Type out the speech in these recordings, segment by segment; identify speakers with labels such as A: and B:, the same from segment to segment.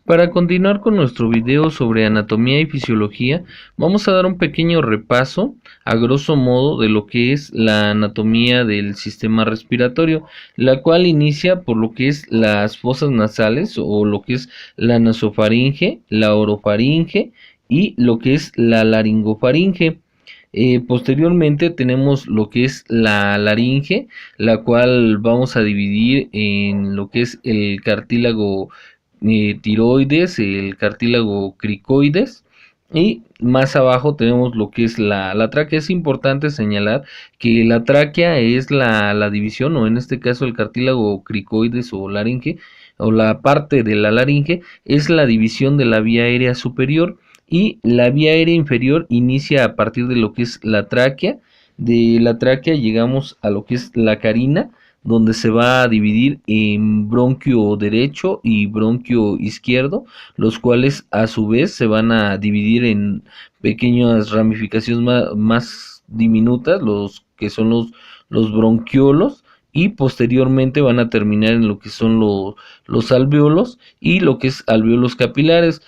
A: Para continuar con nuestro video sobre anatomía y fisiología, vamos a dar un pequeño repaso, a grosso modo, de lo que es la anatomía del sistema respiratorio, la cual inicia por lo que es las fosas nasales o lo que es la nasofaringe, la orofaringe y lo que es la laringofaringe. Posteriormente tenemos lo que es la laringe, la cual vamos a dividir en lo que es el cartílago tiroides, el cartílago cricoides, y más abajo tenemos lo que es la tráquea. Es importante señalar que la tráquea es la división, o en este caso el cartílago cricoides o laringe, o la parte de la laringe, es la división de la vía aérea superior, y la vía aérea inferior inicia a partir de lo que es la tráquea. De la tráquea llegamos a lo que es la carina, donde se va a dividir en bronquio derecho y bronquio izquierdo, los cuales a su vez se van a dividir en pequeñas ramificaciones más diminutas, los que son los bronquiolos, y posteriormente van a terminar en lo que son los alvéolos y lo que es alvéolos capilares.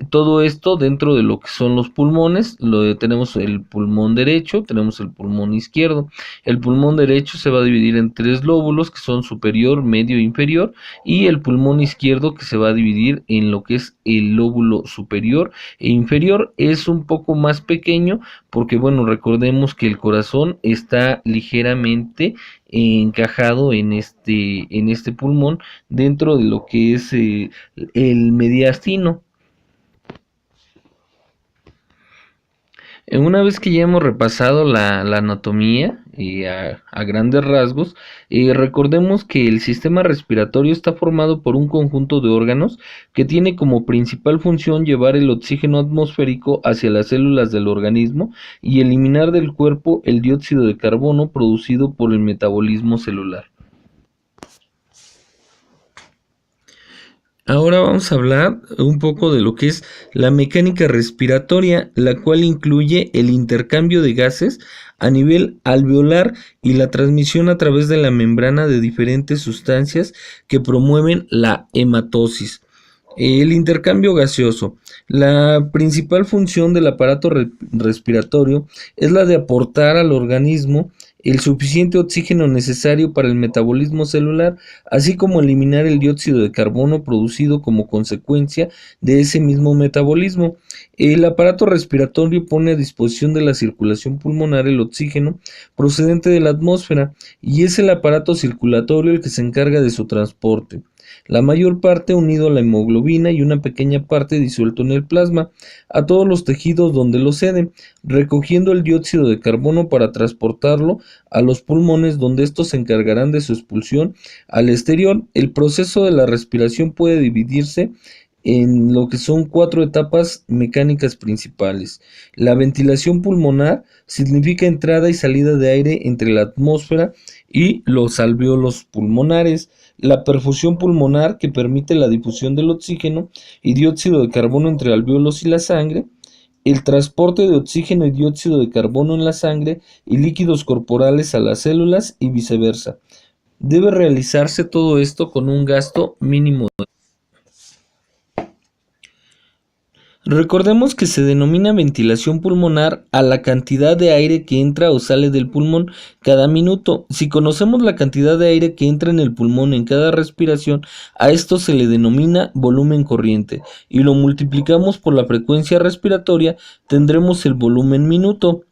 A: Todo esto dentro de lo que son los pulmones. Tenemos el pulmón derecho, tenemos el pulmón izquierdo. El pulmón derecho se va a dividir en tres lóbulos, que son superior, medio e inferior, y el pulmón izquierdo, que se va a dividir en lo que es el lóbulo superior e inferior. Es un poco más pequeño porque, bueno, recordemos que el corazón está ligeramente encajado en este pulmón, dentro de lo que es el mediastino. Una vez que ya hemos repasado la anatomía a grandes rasgos, recordemos que el sistema respiratorio está formado por un conjunto de órganos que tiene como principal función llevar el oxígeno atmosférico hacia las células del organismo y eliminar del cuerpo el dióxido de carbono producido por el metabolismo celular. Ahora vamos a hablar un poco de lo que es la mecánica respiratoria, la cual incluye el intercambio de gases a nivel alveolar y la transmisión a través de la membrana de diferentes sustancias que promueven la hematosis. El intercambio gaseoso. La principal función del aparato respiratorio es la de aportar al organismo el suficiente oxígeno necesario para el metabolismo celular, así como eliminar el dióxido de carbono producido como consecuencia de ese mismo metabolismo. El aparato respiratorio pone a disposición de la circulación pulmonar el oxígeno procedente de la atmósfera, y es el aparato circulatorio el que se encarga de su transporte, la mayor parte unido a la hemoglobina y una pequeña parte disuelto en el plasma, a todos los tejidos donde lo cede, recogiendo el dióxido de carbono para transportarlo a los pulmones, donde estos se encargarán de su expulsión al exterior. El proceso de la respiración puede dividirse en lo que son 4 etapas mecánicas principales. La ventilación pulmonar significa entrada y salida de aire entre la atmósfera y los alvéolos pulmonares. La perfusión pulmonar, que permite la difusión del oxígeno y dióxido de carbono entre alvéolos y la sangre. El transporte de oxígeno y dióxido de carbono en la sangre y líquidos corporales a las células y viceversa. Debe realizarse todo esto con un gasto mínimo. Recordemos que se denomina ventilación pulmonar a la cantidad de aire que entra o sale del pulmón cada minuto. Si conocemos la cantidad de aire que entra en el pulmón en cada respiración, a esto se le denomina volumen corriente, y lo multiplicamos por la frecuencia respiratoria, tendremos el volumen minuto.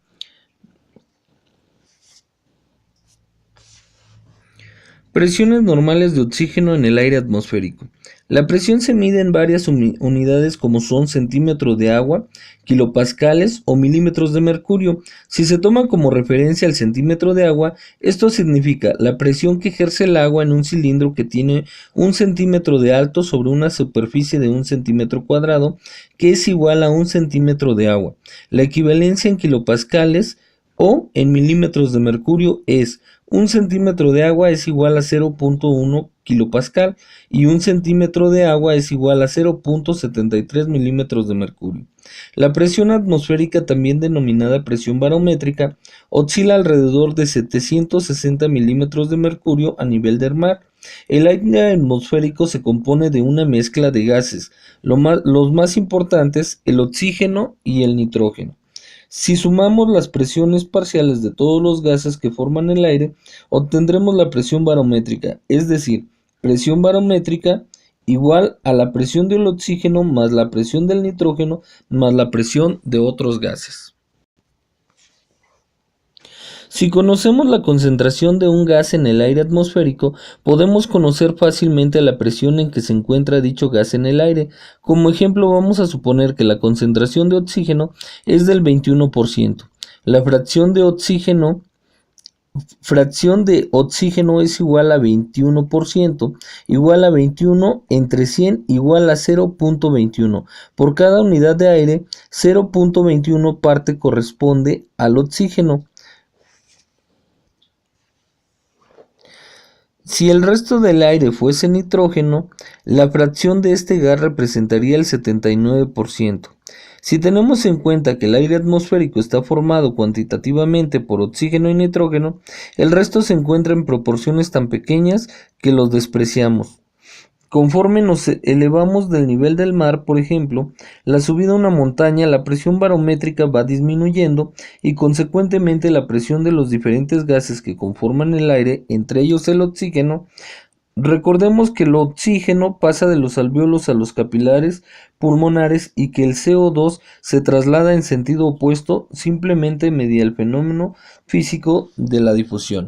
A: Presiones normales de oxígeno en el aire atmosférico. La presión se mide en varias unidades, como son centímetros de agua, kilopascales o milímetros de mercurio. Si se toma como referencia el centímetro de agua, esto significa la presión que ejerce el agua en un cilindro que tiene 1 centímetro de alto sobre una superficie de 1 centímetro cuadrado, que es igual a 1 centímetro de agua. La equivalencia en kilopascales o en milímetros de mercurio es: 1 centímetro de agua es igual a 0.1 kilopascal y 1 centímetro de agua es igual a 0.73 milímetros de mercurio. La presión atmosférica, también denominada presión barométrica, oscila alrededor de 760 milímetros de mercurio a nivel del mar. El aire atmosférico se compone de una mezcla de gases, los más importantes, el oxígeno y el nitrógeno. Si sumamos las presiones parciales de todos los gases que forman el aire, obtendremos la presión barométrica, es decir, presión barométrica igual a la presión del oxígeno más la presión del nitrógeno más la presión de otros gases. Si conocemos la concentración de un gas en el aire atmosférico, podemos conocer fácilmente la presión en que se encuentra dicho gas en el aire. Como ejemplo, vamos a suponer que la concentración de oxígeno es del 21%. La fracción de oxígeno es igual a 21%, igual a 21 entre 100 igual a 0.21. Por cada unidad de aire, 0.21 parte corresponde al oxígeno. Si el resto del aire fuese nitrógeno, la fracción de este gas representaría el 79%. Si tenemos en cuenta que el aire atmosférico está formado cuantitativamente por oxígeno y nitrógeno, el resto se encuentra en proporciones tan pequeñas que los despreciamos. Conforme nos elevamos del nivel del mar, por ejemplo, la subida a una montaña, la presión barométrica va disminuyendo y consecuentemente la presión de los diferentes gases que conforman el aire, entre ellos el oxígeno. Recordemos que el oxígeno pasa de los alvéolos a los capilares pulmonares y que el CO2 se traslada en sentido opuesto simplemente mediante el fenómeno físico de la difusión.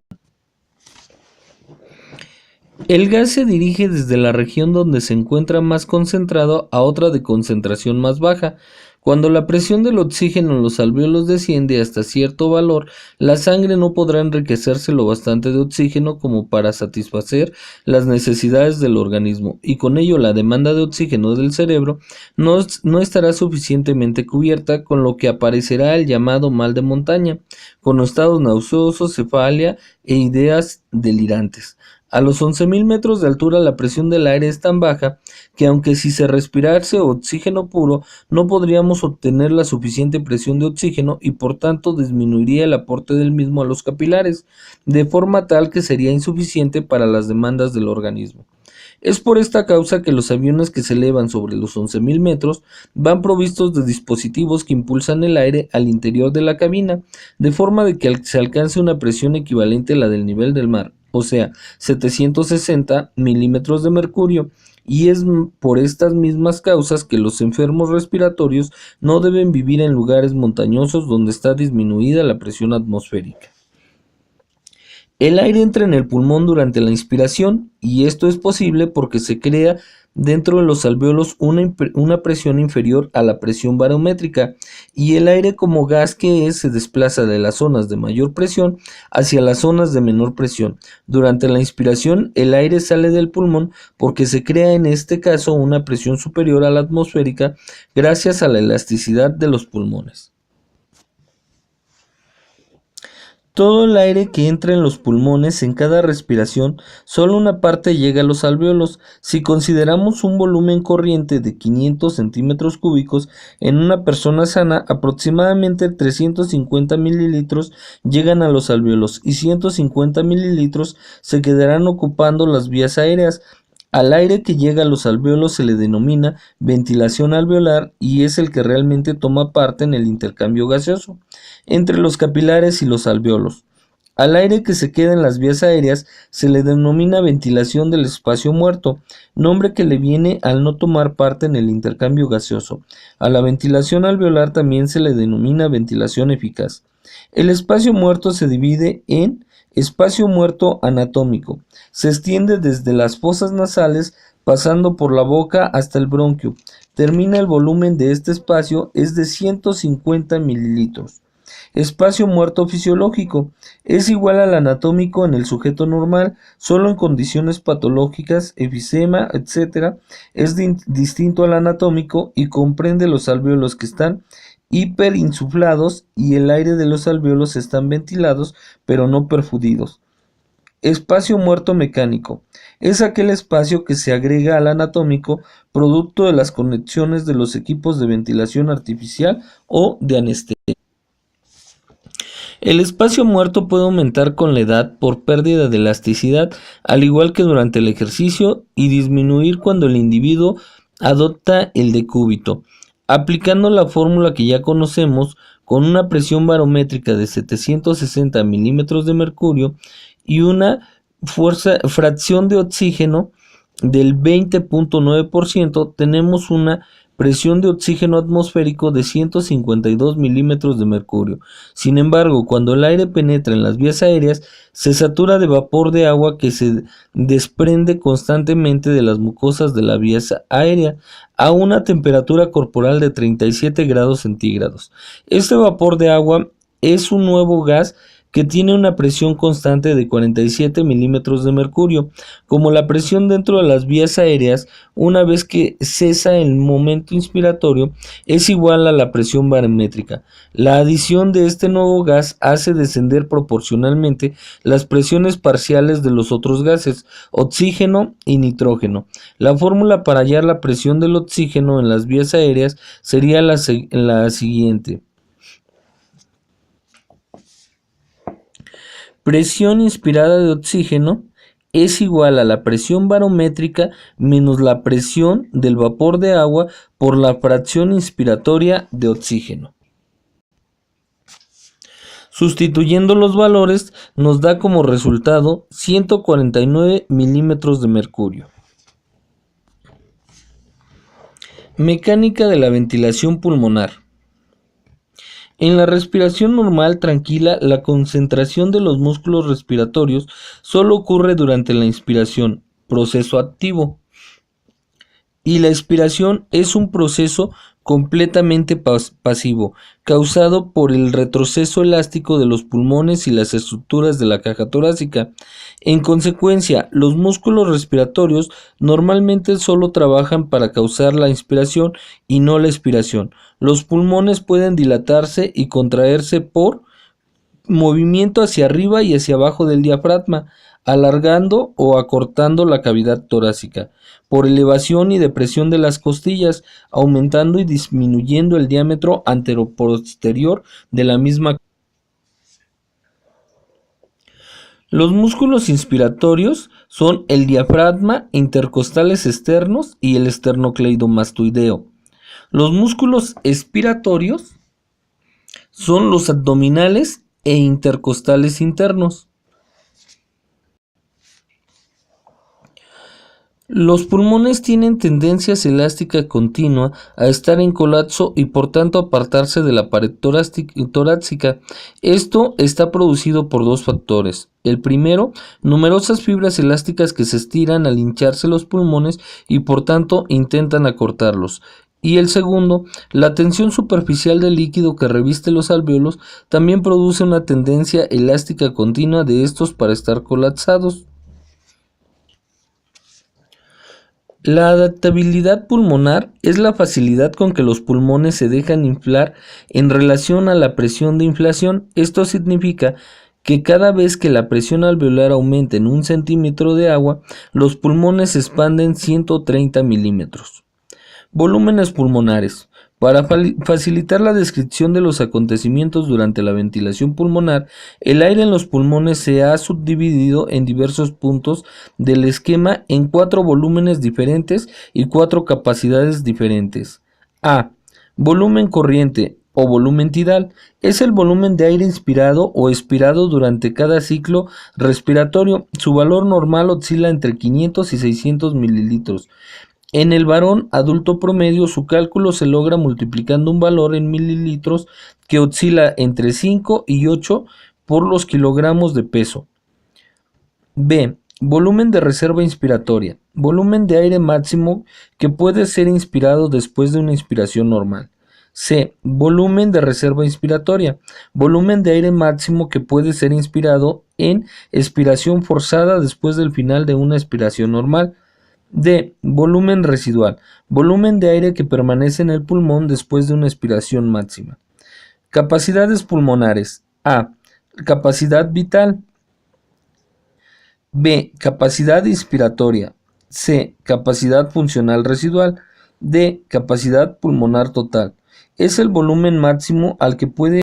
A: El gas se dirige desde la región donde se encuentra más concentrado a otra de concentración más baja. Cuando la presión del oxígeno en los alvéolos desciende hasta cierto valor, la sangre no podrá enriquecerse lo bastante de oxígeno como para satisfacer las necesidades del organismo, y con ello la demanda de oxígeno del cerebro no estará suficientemente cubierta, con lo que aparecerá el llamado mal de montaña, con estados nauseosos, cefalia e ideas delirantes. A los 11.000 metros de altura la presión del aire es tan baja que aunque si se respirase oxígeno puro, no podríamos obtener la suficiente presión de oxígeno y por tanto disminuiría el aporte del mismo a los capilares, de forma tal que sería insuficiente para las demandas del organismo. Es por esta causa que los aviones que se elevan sobre los 11.000 metros van provistos de dispositivos que impulsan el aire al interior de la cabina, de forma de que se alcance una presión equivalente a la del nivel del mar, o sea, 760 milímetros de mercurio, y es por estas mismas causas que los enfermos respiratorios no deben vivir en lugares montañosos donde está disminuida la presión atmosférica. El aire entra en el pulmón durante la inspiración y esto es posible porque se crea dentro de los alvéolos una presión inferior a la presión barométrica y el aire como gas que es se desplaza de las zonas de mayor presión hacia las zonas de menor presión. Durante la inspiración el aire sale del pulmón porque se crea en este caso una presión superior a la atmosférica gracias a la elasticidad de los pulmones. Todo el aire que entra en los pulmones en cada respiración, solo una parte llega a los alvéolos. Si consideramos un volumen corriente de 500 centímetros cúbicos, en una persona sana, aproximadamente 350 mililitros llegan a los alvéolos y 150 mililitros se quedarán ocupando las vías aéreas. Al aire que llega a los alvéolos se le denomina ventilación alveolar y es el que realmente toma parte en el intercambio gaseoso entre los capilares y los alvéolos. Al aire que se queda en las vías aéreas se le denomina ventilación del espacio muerto, nombre que le viene al no tomar parte en el intercambio gaseoso. A la ventilación alveolar también se le denomina ventilación eficaz. El espacio muerto se divide en espacio muerto anatómico. Se extiende desde las fosas nasales pasando por la boca hasta el bronquio. Termina el volumen de este espacio es de 150 mililitros. Espacio muerto fisiológico es igual al anatómico en el sujeto normal, solo en condiciones patológicas, efisema, etc. Es distinto al anatómico y comprende los alvéolos que están hiperinsuflados y el aire de los alvéolos están ventilados pero no perfundidos. Espacio muerto mecánico es aquel espacio que se agrega al anatómico producto de las conexiones de los equipos de ventilación artificial o de anestesia. El espacio muerto puede aumentar con la edad por pérdida de elasticidad, al igual que durante el ejercicio, y disminuir cuando el individuo adopta el decúbito. Aplicando la fórmula que ya conocemos, con una presión barométrica de 760 milímetros de mercurio y una fracción de oxígeno del 20.9%, tenemos una presión de oxígeno atmosférico de 152 milímetros de mercurio. Sin embargo, cuando el aire penetra en las vías aéreas, se satura de vapor de agua que se desprende constantemente de las mucosas de la vía aérea a una temperatura corporal de 37 grados centígrados. Este vapor de agua es un nuevo gas que tiene una presión constante de 47 milímetros de mercurio. Como la presión dentro de las vías aéreas, una vez que cesa el momento inspiratorio, es igual a la presión barométrica. La adición de este nuevo gas hace descender proporcionalmente las presiones parciales de los otros gases, oxígeno y nitrógeno. La fórmula para hallar la presión del oxígeno en las vías aéreas sería la siguiente. Presión inspirada de oxígeno es igual a la presión barométrica menos la presión del vapor de agua por la fracción inspiratoria de oxígeno. Sustituyendo los valores nos da como resultado 149 milímetros de mercurio. Mecánica de la ventilación pulmonar. En la respiración normal tranquila, la concentración de los músculos respiratorios solo ocurre durante la inspiración, proceso activo, y la expiración es un proceso completamente pasivo, causado por el retroceso elástico de los pulmones y las estructuras de la caja torácica. En consecuencia, los músculos respiratorios normalmente solo trabajan para causar la inspiración y no la expiración. Los pulmones pueden dilatarse y contraerse por movimiento hacia arriba y hacia abajo del diafragma, alargando o acortando la cavidad torácica, por elevación y depresión de las costillas, aumentando y disminuyendo el diámetro anteroposterior de la misma. Los músculos inspiratorios son el diafragma, intercostales externos y el esternocleidomastoideo. Los músculos expiratorios son los abdominales e intercostales internos. Los pulmones tienen tendencias elástica continua a estar en colapso y por tanto apartarse de la pared torácica. Esto está producido por dos factores. El primero, numerosas fibras elásticas que se estiran al hincharse los pulmones y por tanto intentan acortarlos. Y el segundo, la tensión superficial del líquido que reviste los alvéolos también produce una tendencia elástica continua de estos para estar colapsados. La adaptabilidad pulmonar es la facilidad con que los pulmones se dejan inflar en relación a la presión de inflación. Esto significa que cada vez que la presión alveolar aumente en 1 centímetro de agua, los pulmones se expanden 130 milímetros. Volúmenes pulmonares. Para facilitar la descripción de los acontecimientos durante la ventilación pulmonar, el aire en los pulmones se ha subdividido en diversos puntos del esquema en 4 volúmenes diferentes y 4 capacidades diferentes. A. Volumen corriente o volumen tidal es el volumen de aire inspirado o expirado durante cada ciclo respiratorio. Su valor normal oscila entre 500 y 600 mililitros. En el varón adulto promedio, su cálculo se logra multiplicando un valor en mililitros que oscila entre 5 y 8 por los kilogramos de peso. B. Volumen de reserva inspiratoria. Volumen de aire máximo que puede ser inspirado después de una inspiración normal. C. Volumen de reserva inspiratoria. Volumen de aire máximo que puede ser inspirado en expiración forzada después del final de una expiración normal. D. Volumen residual. Volumen de aire que permanece en el pulmón después de una expiración máxima. Capacidades pulmonares. A. Capacidad vital. B. Capacidad inspiratoria. C. Capacidad funcional residual. D. Capacidad pulmonar total. Es el volumen máximo al que puede